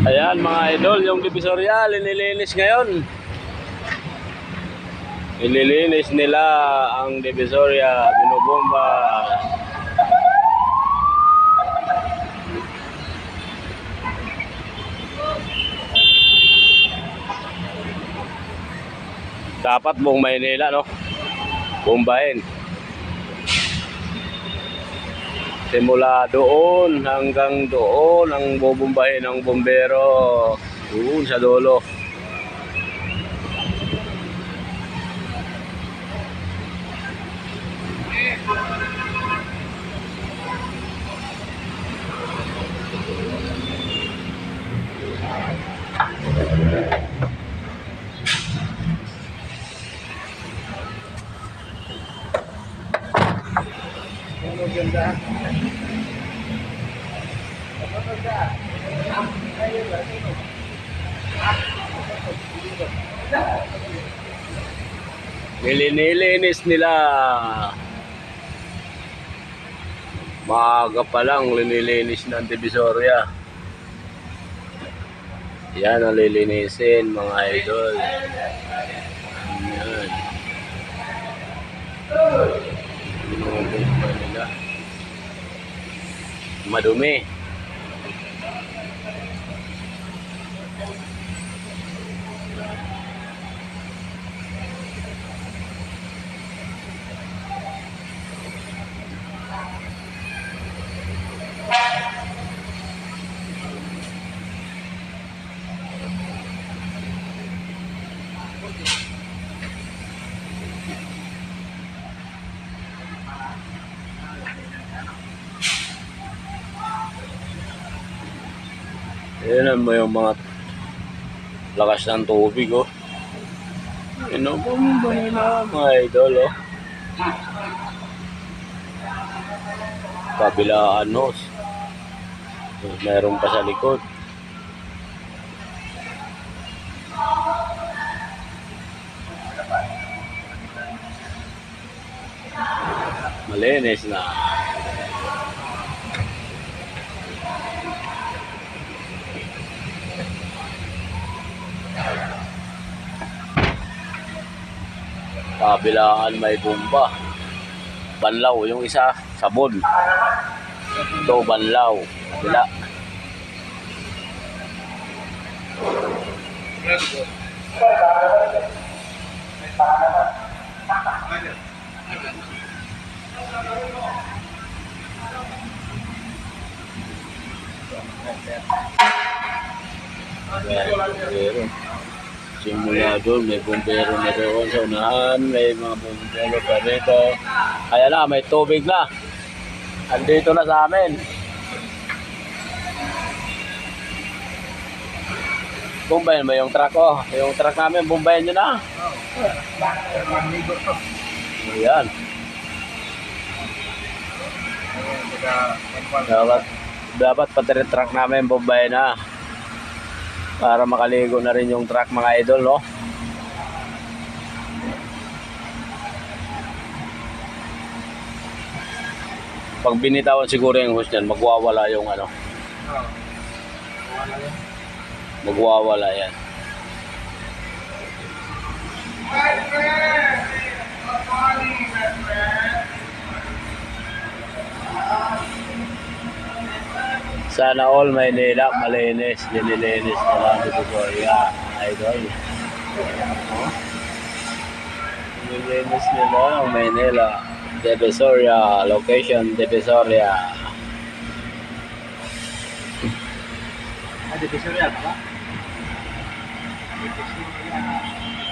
Ayan mga idol, yung Divisoria linilinis ngayon. Ililinis nila ang Divisoria, binubomba. Dapat buong Maynila, no? Bombahin. Simula doon hanggang doon ang bubombahin ng bombero. Doon sa dulo. Ganda. Nililinis nila. Maaga pa lang linilinis ng Divisoria. Yan ang lilinisin mga idol. Yan. Binubomba nila. Madumi. Ayan mo yung mga lakas ng tubig, oh. Inubomba nila mga idol, oh. Kabilaan, oh. Meron pa sa likod. Malinis na. Kabilaan may bomba. Banlaw yung isa, sabon. Ito banlaw. Kabila. Simula doon, may bumbero na doon sa unahan, may mga bumbero pa rito. Kaya na, may tubig na. Andito na sa amin. Bumbayin mo yung truck, oh. Yung truck namin, bumbayin nyo na. Ayan. Dapat pati rin truck namin, bumbayin na. Para makaligo na rin yung truck mga idol, no? Pag binitawan siguro yung hose niyan, magwawala yung ano. Magwawala yan. Sana all Maynila malinis, nililinis na lang Divisoria, idol. Nililinis nila ang Maynila, Divisoria, location Divisoria. Divisoria ba? Divisoria.